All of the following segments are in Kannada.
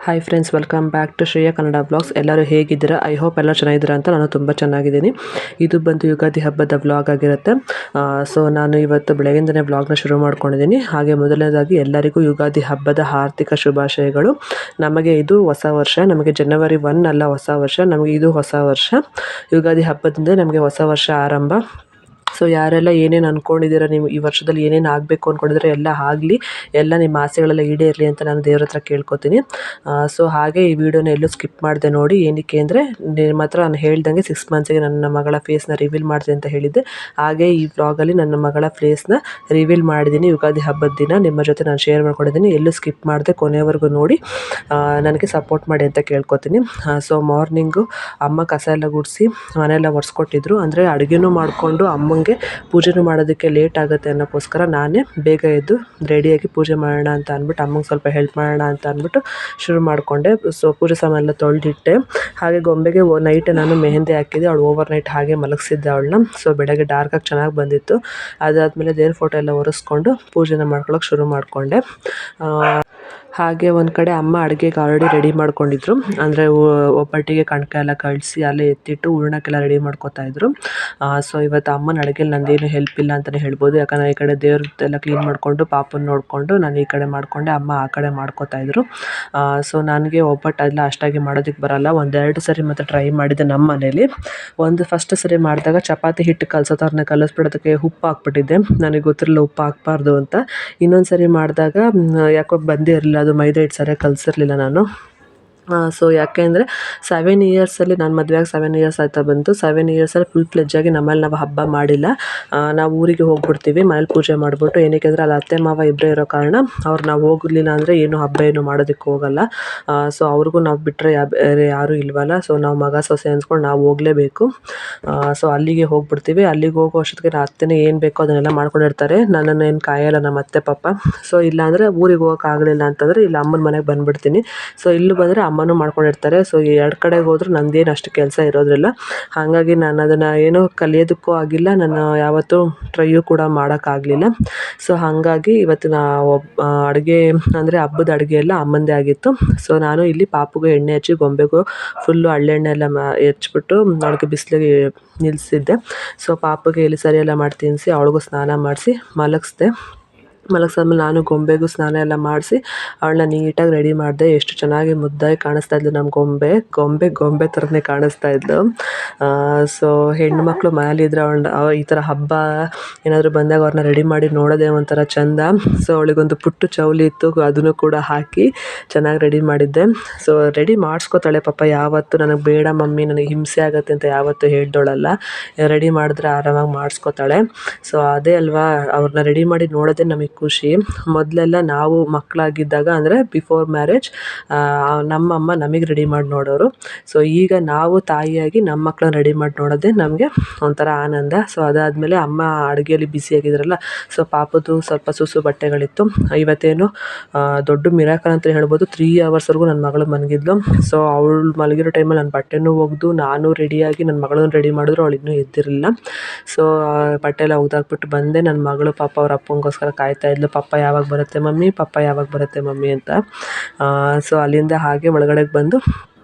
Hi friends, welcome back to Shreya Kannada blogs. ಎಲ್ಲರೂ ಹೇಗಿದ್ದೀರಾ? ಐ ಹೋಪ್ ಎಲ್ಲ ಚೆನ್ನಾಗಿದ್ದೀರಾ ಅಂತ. ನಾನು ತುಂಬ ಚೆನ್ನಾಗಿದ್ದೀನಿ. ಇದು ಬಂದು ಯುಗಾದಿ ಹಬ್ಬದ ಬ್ಲಾಗ್ ಆಗಿರುತ್ತೆ. ಸೊ ನಾನು ಇವತ್ತು ಬೆಳಗ್ಗಿಂದನೇ ಬ್ಲಾಗ್ನ ಶುರು ಮಾಡ್ಕೊಂಡಿದ್ದೀನಿ. ಹಾಗೆ ಮೊದಲನೇದಾಗಿ ಎಲ್ಲರಿಗೂ ಯುಗಾದಿ ಹಬ್ಬದ ಆರ್ಥಿಕ ಶುಭಾಶಯಗಳು. ನಮಗೆ ಇದು ಹೊಸ ವರ್ಷ, ನಮಗೆ ಜನವರಿ 1 ಅಲ್ಲ ಹೊಸ ವರ್ಷ, ನಮಗೆ ಇದು ಹೊಸ ವರ್ಷ. ಯುಗಾದಿ ಹಬ್ಬದಿಂದ ನಮಗೆ ಹೊಸ ವರ್ಷ ಆರಂಭ. ಸೊ ಯಾರೆಲ್ಲ ಏನೇನು ಅಂದ್ಕೊಂಡಿದ್ದೀರಾ, ನೀವು ಈ ವರ್ಷದಲ್ಲಿ ಏನೇನು ಆಗಬೇಕು ಅಂದ್ಕೊಂಡಿದ್ರೆ ಎಲ್ಲ ಆಗಲಿ, ಎಲ್ಲ ನಿಮ್ಮ ಆಸೆಗಳೆಲ್ಲ ಈಡೇರಲಿ ಅಂತ ನಾನು ದೇವ್ರ ಹತ್ರ ಕೇಳ್ಕೊತೀನಿ. ಸೊ ಹಾಗೆ ಈ ವಿಡಿಯೋನ ಎಲ್ಲೂ ಸ್ಕಿಪ್ ಮಾಡಿದೆ ನೋಡಿ. ಏನಕ್ಕೆ ಅಂದರೆ ನಿಮ್ಮ ಹತ್ರ ನಾನು ಹೇಳ್ದಂಗೆ 6 ಮಂತ್ಸಿಗೆ ನನ್ನ ಮಗಳ ಫೇಸ್ನ ರಿವೀಲ್ ಮಾಡಿದೆ ಅಂತ ಹೇಳಿದ್ದೆ. ಹಾಗೆ ಈ ವ್ಲಾಗಲ್ಲಿ ನನ್ನ ಮಗಳ ಫೇಸ್ನ ರಿವೀಲ್ ಮಾಡಿದ್ದೀನಿ. ಯುಗಾದಿ ಹಬ್ಬದ ದಿನ ನಿಮ್ಮ ಜೊತೆ ನಾನು ಶೇರ್ ಮಾಡ್ಕೊಂಡಿದ್ದೀನಿ. ಎಲ್ಲೂ ಸ್ಕಿಪ್ ಮಾಡಿದೆ, ಕೊನೆವರೆಗೂ ನೋಡಿ ನನಗೆ ಸಪೋರ್ಟ್ ಮಾಡಿ ಅಂತ ಕೇಳ್ಕೊತೀನಿ. ಸೊ ಮಾರ್ನಿಂಗು ಅಮ್ಮ ಕಸ ಎಲ್ಲ ಗುಡಿಸಿ ಮನೆಯೆಲ್ಲ ಒರೆಸ್ಕೊಟ್ಟಿದ್ರು. ಅಂದರೆ ಅಡುಗೆನೂ ಮಾಡಿಕೊಂಡು ಅಮ್ಮಂಗೆ ಪೂಜೆನೂ ಮಾಡೋದಕ್ಕೆ ಲೇಟ್ ಆಗುತ್ತೆ ಅನ್ನೋಕ್ಕೋಸ್ಕರ ನಾನೇ ಬೇಗ ಎದ್ದು ರೆಡಿಯಾಗಿ ಪೂಜೆ ಮಾಡೋಣ ಅಂತ ಅಂದ್ಬಿಟ್ಟು, ಅಮ್ಮಂಗೆ ಸ್ವಲ್ಪ ಹೆಲ್ಪ್ ಮಾಡೋಣ ಅಂತ ಅಂದ್ಬಿಟ್ಟು ಶುರು ಮಾಡಿಕೊಂಡೆ. ಸೊ ಪೂಜೆ ಸಾಮಾನೆಲ್ಲ ತೊಳೆದಿಟ್ಟೆ. ಹಾಗೆ ಗೊಂಬೆಗೆ ನೈಟ್ ನಾನು ಮೆಹಂದಿ ಹಾಕಿದ್ದೆ. ಅವಳು ಓವರ್ ನೈಟ್ ಹಾಗೆ ಮಲಗಿಸಿದ್ದೆ ಅವಳನ್ನ. ಸೊ ಬೆಳಗ್ಗೆ ಡಾರ್ಕಾಗಿ ಚೆನ್ನಾಗಿ ಬಂದಿತ್ತು. ಅದಾದಮೇಲೆ ದೇವ್ರ ಫೋಟೋ ಎಲ್ಲ ಒರೆಸ್ಕೊಂಡು ಪೂಜೆನ ಮಾಡ್ಕೊಳ್ಳೋಕೆ ಶುರು ಮಾಡಿಕೊಂಡೆ. ಹಾಗೆ ಒಂದು ಕಡೆ ಅಮ್ಮ ಅಡುಗೆಗೆ ಆಲ್ರೆಡಿ ರೆಡಿ ಮಾಡ್ಕೊಂಡಿದ್ರು. ಅಂದರೆ ಒಬ್ಬಟ್ಟಿಗೆ ಕಣಕ ಎಲ್ಲ ಕಳಿಸಿ ಅಲ್ಲೇ ಎತ್ತಿಟ್ಟು ಹೂರ್ಣಕ್ಕೆಲ್ಲ ರೆಡಿ ಮಾಡ್ಕೊತಾಯಿದ್ರು. ಸೊ ಇವತ್ತು ಅಮ್ಮನ ಅಡುಗೆಲಿ ನಂದೇನು ಹೆಲ್ಪ್ ಇಲ್ಲ ಅಂತಲೇ ಹೇಳ್ಬೋದು. ಯಾಕಂದರೆ ಈ ಕಡೆ ದೇವ್ರದ್ದೆಲ್ಲ ಕ್ಲೀನ್ ಮಾಡಿಕೊಂಡು ಪಾಪನ ನೋಡಿಕೊಂಡು ನಾನು ಈ ಕಡೆ ಮಾಡಿಕೊಂಡೆ, ಅಮ್ಮ ಆ ಕಡೆ ಮಾಡ್ಕೊತಾಯಿದ್ರು. ಸೊ ನನಗೆ ಒಬ್ಬಟ್ಟು ಎಲ್ಲ ಅಷ್ಟಾಗಿ ಮಾಡೋದಕ್ಕೆ ಬರೋಲ್ಲ. 1-2 ಸರಿ ಮತ್ತು ಟ್ರೈ ಮಾಡಿದ್ದೆ ನಮ್ಮ ಮನೇಲಿ. ಫಸ್ಟ್ ಸರಿ ಮಾಡಿದಾಗ ಚಪಾತಿ ಹಿಟ್ಟು ಕಲಸೋ ಥರನೇ ಕಲಿಸ್ಬಿಡೋದಕ್ಕೆ ಉಪ್ಪು ಹಾಕ್ಬಿಟ್ಟಿದ್ದೆ. ನನಗೆ ಗೊತ್ತಿರಲಿಲ್ಲ ಉಪ್ಪು ಹಾಕಬಾರ್ದು ಅಂತ. ಇನ್ನೊಂದು ಸರಿ ಮಾಡಿದಾಗ ಯಾಕೋ ಬಂದೇ ಇರಲಿಲ್ಲ, ಅದು ಮೈದಾ ಹಿಟ್ಟು ಸರಿಯಾಗಿ ಕಲಿಸಿರಲಿಲ್ಲ ನಾನು. ಸೊ ಯಾಕೆ ಅಂದರೆ 7 ಇಯರ್ಸಲ್ಲಿ ನಾನು ಮದುವೆಯಾಗಿ 7 ಇಯರ್ಸ್ ಆಯ್ತಾ ಬಂತು. 7 ಇಯರ್ಸಲ್ಲಿ ಫುಲ್ ಫ್ಲೆಜ್ಜಾಗಿ ನಮ್ಮಲ್ಲಿ ನಾವು ಹಬ್ಬ ಮಾಡಿಲ್ಲ. ನಾವು ಊರಿಗೆ ಹೋಗ್ಬಿಡ್ತೀವಿ, ಮನೇಲಿ ಪೂಜೆ ಮಾಡಿಬಿಟ್ಟು. ಏನಕ್ಕೆ ಅಂದರೆ ಅಲ್ಲಿ ಅತ್ತೆ ಮಾವ ಇಬ್ಬರೇ ಇರೋ ಕಾರಣ ನಾವು ಹೋಗಲಿಲ್ಲ ಅಂದರೆ ಏನು ಹಬ್ಬ ಏನು ಮಾಡೋದಕ್ಕೆ ಹೋಗಲ್ಲ. ಸೊ ಅವ್ರಿಗೂ ನಾವು ಬಿಟ್ಟರೆ ಬೇರೆ ಯಾರೂ ಇಲ್ವಲ್ಲ. ಸೊ ನಾವು ಮಗ ಸೊಸೆ ಅನ್ಸ್ಕೊಂಡು ನಾವು ಹೋಗಲೇಬೇಕು. ಸೊ ಅಲ್ಲಿಗೆ ಹೋಗ್ಬಿಡ್ತೀವಿ. ಅಲ್ಲಿಗೆ ಹೋಗೋ ಅಷ್ಟೊತ್ತಿಗೆ ನಾನು ಅತ್ತೆನೇ ಏನು ಬೇಕೋ ಅದನ್ನೆಲ್ಲ ಮಾಡ್ಕೊಂಡಿರ್ತಾರೆ. ನನ್ನನ್ನು ಏನು ಕಾಯಲ್ಲ ನಮ್ಮ ಅತ್ತೆ ಪಾಪ. ಸೊ ಇಲ್ಲಾಂದರೆ ಊರಿಗೆ ಹೋಗೋಕ್ಕಾಗಲಿಲ್ಲ ಅಂತಂದರೆ ಇಲ್ಲಿ ಅಮ್ಮನ ಮನೆಗೆ ಬಂದುಬಿಡ್ತೀನಿ. ಸೊ ಇಲ್ಲಿ ಬಂದರೆ ಅಮ್ಮನೂ ಮಾಡ್ಕೊಂಡಿರ್ತಾರೆ. ಸೊ 2 ಕಡೆಗೆ ಹೋದರೂ ನಂದೇನು ಅಷ್ಟು ಕೆಲಸ ಇರೋದಿಲ್ಲ. ಹಾಗಾಗಿ ನಾನು ಅದನ್ನು ಏನೂ ಕಲಿಯೋದಕ್ಕೂ ಆಗಿಲ್ಲ, ನಾನು ಯಾವತ್ತೂ ಟ್ರೈಯೂ ಕೂಡ ಮಾಡೋಕ್ಕಾಗಲಿಲ್ಲ. ಸೊ ಹಾಗಾಗಿ ಇವತ್ತು ಅಡುಗೆ ಅಂದರೆ ಹಬ್ಬದ ಅಡುಗೆ ಎಲ್ಲ ಅಮ್ಮಂದೇ ಆಗಿತ್ತು. ಸೊ ನಾನು ಇಲ್ಲಿ ಪಾಪುಗೆ ಎಣ್ಣೆ ಹಚ್ಚಿ ಗೊಂಬೆಗೂ ಫುಲ್ಲು ಹಳ್ಳೆಣ್ಣೆ ಎಲ್ಲ ಹಚ್ಬಿಟ್ಟು ಅವಳಿಗೆ ಬಿಸಿಲಿಗೆ ನಿಲ್ಲಿಸಿದ್ದೆ. ಸೊ ಪಾಪುಗೆ ಎಲ್ಲಿ ಸರಿ ಎಲ್ಲ ಮಾಡಿ ತಿನ್ನಿಸಿ ಅವಳಿಗೂ ಸ್ನಾನ ಮಾಡಿಸಿ ಮಲಗಿಸಾದ್ಮೇಲೆ ನಾನು ಗೊಂಬೆಗೂ ಸ್ನಾನ ಎಲ್ಲ ಮಾಡಿಸಿ ಅವಳನ್ನ ನೀಟಾಗಿ ರೆಡಿ ಮಾಡಿದೆ. ಎಷ್ಟು ಚೆನ್ನಾಗಿ ಮುದ್ದಾಗಿ ಕಾಣಿಸ್ತಾ ಇದ್ಲು ನಮ್ಮ ಗೊಂಬೆ ಥರನೇ ಕಾಣಿಸ್ತಾ ಇದ್ಲು. ಸೊ ಹೆಣ್ಮಕ್ಳು ಮನೇಲಿದ್ರೆ ಈ ಥರ ಹಬ್ಬ ಏನಾದರೂ ಬಂದಾಗ ಅವ್ರನ್ನ ರೆಡಿ ಮಾಡಿ ನೋಡೋದೇ ಒಂಥರ ಚೆಂದ. ಸೊ ಅವಳಿಗೊಂದು ಪುಟ್ಟು ಚೌಲಿ ಇತ್ತು, ಅದನ್ನು ಕೂಡ ಹಾಕಿ ಚೆನ್ನಾಗಿ ರೆಡಿ ಮಾಡಿದ್ದೆ. ಸೊ ರೆಡಿ ಮಾಡಿಸ್ಕೊತಾಳೆ ಪಾಪ. ಯಾವತ್ತು ನನಗೆ ಬೇಡ ಮಮ್ಮಿ, ನನಗೆ ಹಿಂಸೆ ಆಗುತ್ತೆ ಅಂತ ಯಾವತ್ತೂ ಹೇಳ್ದೋಳಲ್ಲ. ರೆಡಿ ಮಾಡಿದ್ರೆ ಆರಾಮಾಗಿ ಮಾಡಿಸ್ಕೊತಾಳೆ. ಸೊ ಅದೇ ಅಲ್ವಾ, ಅವ್ರನ್ನ ರೆಡಿ ಮಾಡಿ ನೋಡೋದೇ ನಮಗೆ ಖುಷಿ. ಮೊದಲೆಲ್ಲ ನಾವು ಮಕ್ಕಳಾಗಿದ್ದಾಗ ಅಂದರೆ ಬಿಫೋರ್ ಮ್ಯಾರೇಜ್ ನಮ್ಮಮ್ಮ ನಮಗೆ ರೆಡಿ ಮಾಡಿ ನೋಡೋರು. ಸೊ ಈಗ ನಾವು ತಾಯಿಯಾಗಿ ನಮ್ಮ ಮಕ್ಕಳನ್ನ ರೆಡಿ ಮಾಡಿ ನೋಡೋದೇ ನಮಗೆ ಒಂಥರ ಆನಂದ. ಸೊ ಅದಾದಮೇಲೆ ಅಮ್ಮ ಅಡುಗೆಯಲ್ಲಿ ಬ್ಯುಸಿಯಾಗಿದ್ರಲ್ಲ. ಸೊ ಪಾಪದ್ದು ಸ್ವಲ್ಪ ಸುಸು ಬಟ್ಟೆಗಳಿತ್ತು. ಇವತ್ತೇನು ದೊಡ್ಡ ಮಿರಾಕಲ್ ಅಂತ ಹೇಳ್ಬೋದು. 3 ಅವರ್ಸ್ವರೆಗೂ ನನ್ನ ಮಗಳು ಮಲಗಿದ್ಲು. ಸೊ ಅವಳು ಮಲಗಿರೋ ಟೈಮಲ್ಲಿ ನನ್ನ ಬಟ್ಟೆನೂ ಒಗೆದು ನಾನು ರೆಡಿಯಾಗಿ ನನ್ನ ಮಗಳನ್ನ ರೆಡಿ ಮಾಡಿದ್ರು. ಅವಳು ಇನ್ನೂ ಎದ್ದಿರಲಿಲ್ಲ. ಸೊ ಬಟ್ಟೆ ಎಲ್ಲ ಒಗ್ದಾಕ್ಬಿಟ್ಟು ಬಂದೆ. ನನ್ನ ಮಗಳು ಪಾಪ ಅವ್ರ ಅಪ್ಪಂಗೋಸ್ಕರ ಕಾಯ್ತಾ ಇದ್ಲು. ಪಪ್ಪ ಯಾವಾಗ ಬರುತ್ತೆ ಮಮ್ಮಿ ಅಂತ. ಸೊ ಅಲ್ಲಿಂದ ಹಾಗೆ ಒಳಗಡೆಗೆ ಬಂದು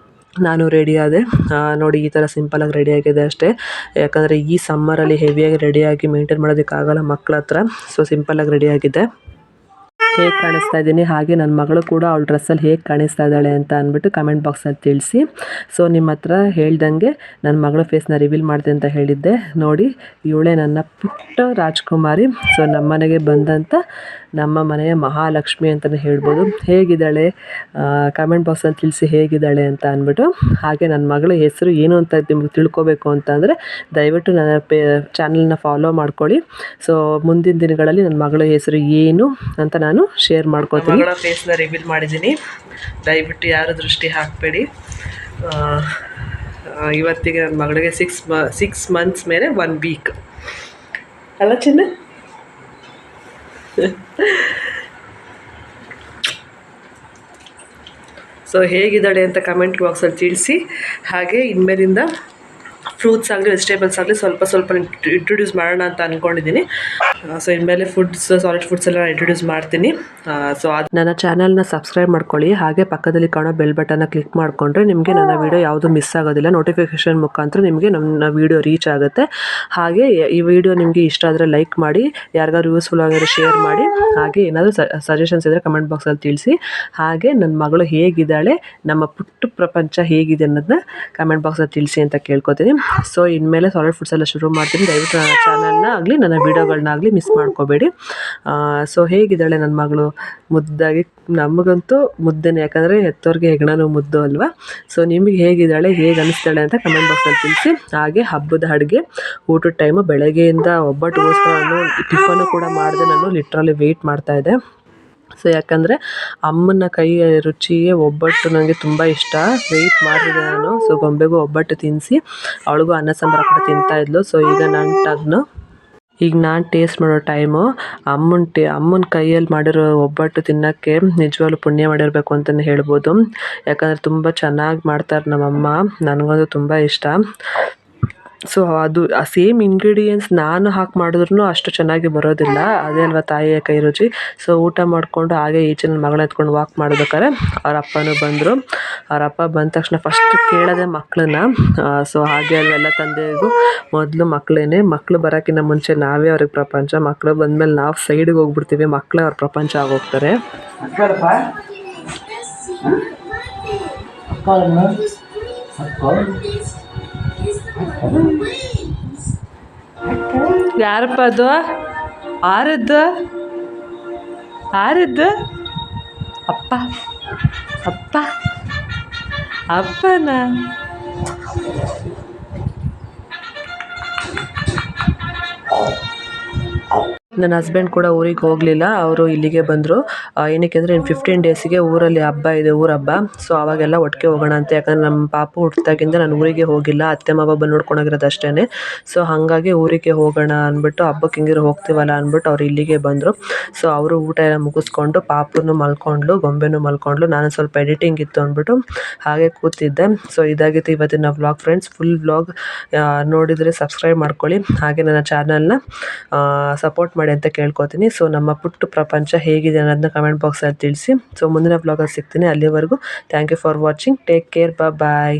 ನಾನು ರೆಡಿ ಆದೆ. ನೋಡಿ ಈ ಥರ ಸಿಂಪಲಾಗಿ ರೆಡಿ ಆಗಿದೆ ಅಷ್ಟೇ. ಯಾಕಂದರೆ ಈ ಸಮ್ಮರಲ್ಲಿ ಹೆವಿಯಾಗಿ ರೆಡಿಯಾಗಿ ಮೇಂಟೈನ್ ಮಾಡೋದಕ್ಕಾಗಲ್ಲ ಮಕ್ಕಳ ಹತ್ರ. ಸೊ ಸಿಂಪಲಾಗಿ ರೆಡಿ ಆಗಿದೆ. ಹೇಗೆ ಕಾಣಿಸ್ತಾ ಇದ್ದೀನಿ, ಹಾಗೆ ನನ್ನ ಮಗಳು ಕೂಡ ಅವಳ ಡ್ರೆಸ್ಸಲ್ಲಿ ಹೇಗೆ ಕಾಣಿಸ್ತಾ ಇದ್ದಾಳೆ ಅಂತ ಅಂದ್ಬಿಟ್ಟು ಕಮೆಂಟ್ ಬಾಕ್ಸಲ್ಲಿ ತಿಳಿಸಿ. ಸೊ ನಿಮ್ಮ ಹತ್ರ ಹೇಳ್ದಂಗೆ ನನ್ನ ಮಗಳ ಫೇಸ್ನ ರಿವೀಲ್ ಮಾಡಿದೆ ಅಂತ ಹೇಳಿದ್ದೆ. ನೋಡಿ ಇವಳೇ ನನ್ನ ಪುಟ್ಟ ರಾಜ್ಕುಮಾರಿ. ಸೊ ನಮ್ಮ ಮನೆಗೆ ಬಂದಂಥ ನಮ್ಮ ಮನೆಯ ಮಹಾಲಕ್ಷ್ಮಿ ಅಂತಲೇ ಹೇಳ್ಬೋದು. ಹೇಗಿದ್ದಾಳೆ ಕಮೆಂಟ್ ಬಾಕ್ಸಲ್ಲಿ ತಿಳಿಸಿ ಹೇಗಿದ್ದಾಳೆ ಅಂತ ಅಂದ್ಬಿಟ್ಟು. ಹಾಗೆ ನನ್ನ ಮಗಳ ಹೆಸರು ಏನು ಅಂತ ನಿಮ್ಗೆ ತಿಳ್ಕೊಬೇಕು ಅಂತಂದರೆ ದಯವಿಟ್ಟು ನನ್ನ ಚಾನಲ್ನ ಫಾಲೋ ಮಾಡ್ಕೊಳ್ಳಿ. ಸೊ ಮುಂದಿನ ದಿನಗಳಲ್ಲಿ ನನ್ನ ಮಗಳ ಹೆಸರು ಏನು ಅಂತ ನಾನು ಶೇರ್ ಮಾಡ್ಕೊತೀನಿ. ಮಗಳ ಫೇಸ್ನ ರಿವೀಲ್ ಮಾಡಿದ್ದೀನಿ, ದಯವಿಟ್ಟು ಯಾರು ದೃಷ್ಟಿ ಹಾಕಬೇಡಿ. ಇವತ್ತಿಗೆ ನನ್ನ ಮಗಳಿಗೆ 6 ಮಂತ್ಸ್ ಮೇಲೆ 1 ವೀಕ್ ಅಲ್ಲ ಚಿನ್ನ. ಸೊ ಹೇಗಿದ್ದಾಳೆ ಅಂತ ಕಮೆಂಟ್ ಬಾಕ್ಸಲ್ಲಿ ತಿಳಿಸಿ. ಹಾಗೆ ಇನ್ಮೇಲಿಂದ ಫ್ರೂಟ್ಸ್ ಆಗಲಿ ವೆಜಿಟೇಬಲ್ಸ್ ಆಗಲಿ ಸ್ವಲ್ಪ ಸ್ವಲ್ಪ ಇಂಟ್ರೊಡ್ಯೂಸ್ ಮಾಡೋಣ ಅಂತ ಅಂದ್ಕೊಂಡಿದ್ದೀನಿ. ಸೊ ಇನ್ಮೇಲೆ ಸಾಲಿಡ್ ಫುಡ್ಸ್ ಎಲ್ಲ ಇಂಟ್ರೊಡ್ಯೂಸ್ ಮಾಡ್ತೀನಿ. ಸೊ ಅದು ನನ್ನ ಚಾನಲ್ನ ಸಬ್ಸ್ಕ್ರೈಬ್ ಮಾಡ್ಕೊಳ್ಳಿ. ಹಾಗೆ ಪಕ್ಕದಲ್ಲಿ ಕಾಣೋ ಬೆಲ್ ಬಟನ್ನ ಕ್ಲಿಕ್ ಮಾಡಿಕೊಂಡ್ರೆ ನಿಮಗೆ ನನ್ನ ವೀಡಿಯೋ ಯಾವುದು ಮಿಸ್ ಆಗೋದಿಲ್ಲ. ನೋಟಿಫಿಕೇಷನ್ ಮುಖಾಂತರ ನಿಮಗೆ ನನ್ನ ವೀಡಿಯೋ ರೀಚ್ ಆಗುತ್ತೆ. ಹಾಗೆ ಈ ವಿಡಿಯೋ ನಿಮಗೆ ಇಷ್ಟ ಆದರೆ ಲೈಕ್ ಮಾಡಿ, ಯಾರಿಗಾದ್ರು ಯೂಸ್ಫುಲ್ ಆಗಿದ್ರೆ ಶೇರ್ ಮಾಡಿ. ಹಾಗೆ ಏನಾದರೂ ಸಜೆಷನ್ಸ್ ಇದ್ದರೆ ಕಮೆಂಟ್ ಬಾಕ್ಸಲ್ಲಿ ತಿಳಿಸಿ. ಹಾಗೆ ನನ್ನ ಮಗಳು ಹೇಗಿದ್ದಾಳೆ, ನಮ್ಮ ಪುಟ್ಟ ಪ್ರಪಂಚ ಹೇಗಿದೆ ಅನ್ನೋದನ್ನ ಕಮೆಂಟ್ ಬಾಕ್ಸಲ್ಲಿ ತಿಳಿಸಿ ಅಂತ ಕೇಳ್ಕೊತೀನಿ. ಸೊ ಇನ್ಮೇಲೆ ಸಾಲಿಡ್ ಫುಡ್ಸ್ ಎಲ್ಲ ಶುರು ಮಾಡ್ತೀನಿ. ದಯವಿಟ್ಟು ನನ್ನ ಚಾನಲ್ನ ಆಗಲಿ ನನ್ನ ವೀಡಿಯೋಗಳನ್ನಾಗಲಿ ಮಿಸ್ ಮಾಡ್ಕೋಬೇಡಿ. ಸೊ ಹೇಗಿದ್ದಾಳೆ ನನ್ನ ಮಗಳು, ಮುದ್ದಾಗಿ. ನಮಗಂತೂ ಮುದ್ದೆನೇ, ಯಾಕಂದರೆ ಹೆತ್ತೋರಿಗೆ ಹೆಗ್ಣನೂ ಮುದ್ದು ಅಲ್ವಾ. ಸೊ ನಿಮಗೆ ಹೇಗಿದ್ದಾಳೆ, ಹೇಗೆ ಅನಿಸ್ತಾಳೆ ಅಂತ ಕಮೆಂಟ್ ಬಾಕ್ಸಲ್ಲಿ ತಿಳಿಸಿ. ಹಾಗೆ ಹಬ್ಬದ ಅಡುಗೆ ಊಟದ ಟೈಮು ಬೆಳಗ್ಗೆಯಿಂದ ಒಬ್ಬಟ್ಟಿಗೋಸ್ಕರ ನಾನು ಟಿಫನ್ನು ಕೂಡ ಮಾಡಿದೆ. ನಾನು ಲಿಟ್ರಲಿ ವೆಯ್ಟ್ ಮಾಡ್ತಾಯಿದ್ದೆ. ಸೊ ಯಾಕಂದರೆ ಅಮ್ಮನ ಕೈ ರುಚಿಯೇ ಒಬ್ಬಟ್ಟು ನನಗೆ ತುಂಬ ಇಷ್ಟ. ವೆಯ್ಟ್ ಮಾಡಿದೆ ನಾನು. ಸೊ ಗೊಂಬೆಗೂ ಒಬ್ಬಟ್ಟು ತಿನ್ನಿಸಿ ಅವಳಿಗೂ ಅನ್ನ ಸಾಂಬಾರು ಕೂಡ ತಿಂತಾಯಿದ್ಲು. ಸೊ ಈಗ ನಾನು ಟೇಸ್ಟ್ ಮಾಡೋ ಟೈಮು. ಅಮ್ಮನ ಕೈಯಲ್ಲಿ ಮಾಡಿರೋ ಒಬ್ಬಟ್ಟು ತಿನ್ನೋಕ್ಕೆ ನಿಜವಾಗ್ಲೂ ಪುಣ್ಯ ಮಾಡಿರಬೇಕು ಅಂತಲೇ ಹೇಳ್ಬೋದು. ಯಾಕಂದರೆ ತುಂಬ ಚೆನ್ನಾಗಿ ಮಾಡ್ತಾರೆ ನಮ್ಮಮ್ಮ. ನನಗಂತೂ ತುಂಬ ಇಷ್ಟ. ಸೊ ಅದು ಆ ಸೇಮ್ ಇಂಗ್ರೀಡಿಯೆಂಟ್ಸ್ ನಾನು ಹಾಕಿ ಮಾಡಿದ್ರೂ ಅಷ್ಟು ಚೆನ್ನಾಗಿ ಬರೋದಿಲ್ಲ. ಅದೇ ಅಲ್ವಾ ತಾಯಿಯ ಕೈ ರುಚಿ. ಸೊ ಊಟ ಮಾಡಿಕೊಂಡು ಹಾಗೆ ಈಚೆ ನನ್ನ ಮಗಳನ್ನ ಎತ್ಕೊಂಡು ವಾಕ್ ಮಾಡ್ಬೇಕಾದ್ರೆ ಅವ್ರ ಅಪ್ಪನೂ ಬಂದರು. ಅವ್ರ ಅಪ್ಪ ಬಂದ ತಕ್ಷಣ ಫಸ್ಟ್ ಕೇಳೋದೆ ಮಕ್ಕಳನ್ನ. ಸೊ ಹಾಗೆ ಅಲ್ಲೆಲ್ಲ ತಂದೆಗೂ ಮೊದಲು ಮಕ್ಕಳು ಬರೋಕ್ಕಿಂತ ಮುಂಚೆ ನಾವೇ ಅವ್ರಿಗೆ ಪ್ರಪಂಚ. ಮಕ್ಕಳು ಬಂದಮೇಲೆ ನಾವು ಸೈಡಿಗೆ ಹೋಗ್ಬಿಡ್ತೀವಿ, ಮಕ್ಕಳೇ ಅವ್ರ ಪ್ರಪಂಚ ಆಗೋಗ್ತಾರೆ. ಯಾರಪ್ಪ ಅದು? ಆರದ್ದು ಅಪ್ಪ ಅಪ್ಪನ ನನ್ನ ಹಸ್ಬೆಂಡ್ ಕೂಡ ಊರಿಗೆ ಹೋಗಲಿಲ್ಲ. ಅವರು ಇಲ್ಲಿಗೆ ಬಂದರು. ಏನಕ್ಕೆ ಅಂದರೆ ಇನ್ನು 15 ಡೇಸಿಗೆ ಊರಲ್ಲಿ ಹಬ್ಬ ಇದೆ, ಊರ ಹಬ್ಬ. ಸೊ ಅವಾಗೆಲ್ಲ ಒಟ್ಟಿಗೆ ಹೋಗೋಣ ಅಂತ. ಯಾಕಂದರೆ ನಮ್ಮ ಪಾಪು ಹುಟ್ಟಿದಾಗಿಂದ ನಾನು ಊರಿಗೆ ಹೋಗಿಲ್ಲ. ಅತ್ತೆ ಮಾವ ಬಂದು ನೋಡ್ಕೊಂಡೋಗಿರೋದು ಅಷ್ಟೇ. ಸೊ ಹಾಗಾಗಿ ಊರಿಗೆ ಹೋಗೋಣ ಅಂದ್ಬಿಟ್ಟು, ಹಬ್ಬಕ್ಕೆ ಹಿಂಗಿರೋ ಹೋಗ್ತೀವಲ್ಲ ಅಂದ್ಬಿಟ್ಟು ಅವ್ರು ಇಲ್ಲಿಗೆ ಬಂದರು. ಸೊ ಅವರು ಊಟ ಎಲ್ಲ ಮುಗಿಸ್ಕೊಂಡು ಪಾಪುನು ಮಲ್ಕೊಂಡ್ಲು, ಗೊಂಬೆನೂ ಮಲ್ಕೊಂಡ್ಲು. ನಾನು ಸ್ವಲ್ಪ ಎಡಿಟಿಂಗ್ ಇತ್ತು ಅಂದ್ಬಿಟ್ಟು ಹಾಗೆ ಕೂತಿದ್ದೆ. ಸೊ ಇದಾಗಿತ್ತು ಇವತ್ತಿನ ವ್ಲಾಗ್ ಫ್ರೆಂಡ್ಸ್. ಫುಲ್ ವ್ಲಾಗ್ ನೋಡಿದರೆ ಸಬ್ಸ್ಕ್ರೈಬ್ ಮಾಡ್ಕೊಳ್ಳಿ. ಹಾಗೆ ನನ್ನ ಚಾನಲ್ನ ಸಪೋರ್ಟ್ ಮಾಡಿ ಅಂತ ಕೇಳ್ಕೊತೀನಿ. ಸೊ ನಮ್ಮ ಪುಟ್ಟ ಪ್ರಪಂಚ ಹೇಗಿದೆ ಅನ್ನೋದನ್ನ ಕಮೆಂಟ್ ಬಾಕ್ಸಲ್ಲಿ ತಿಳಿಸಿ. ಸೊ ಮುಂದಿನ ವ್ಲಾಗಲ್ಲಿ ಸಿಗ್ತೀನಿ. ಅಲ್ಲಿವರೆಗೂ thank you for watching. Take care. Bye.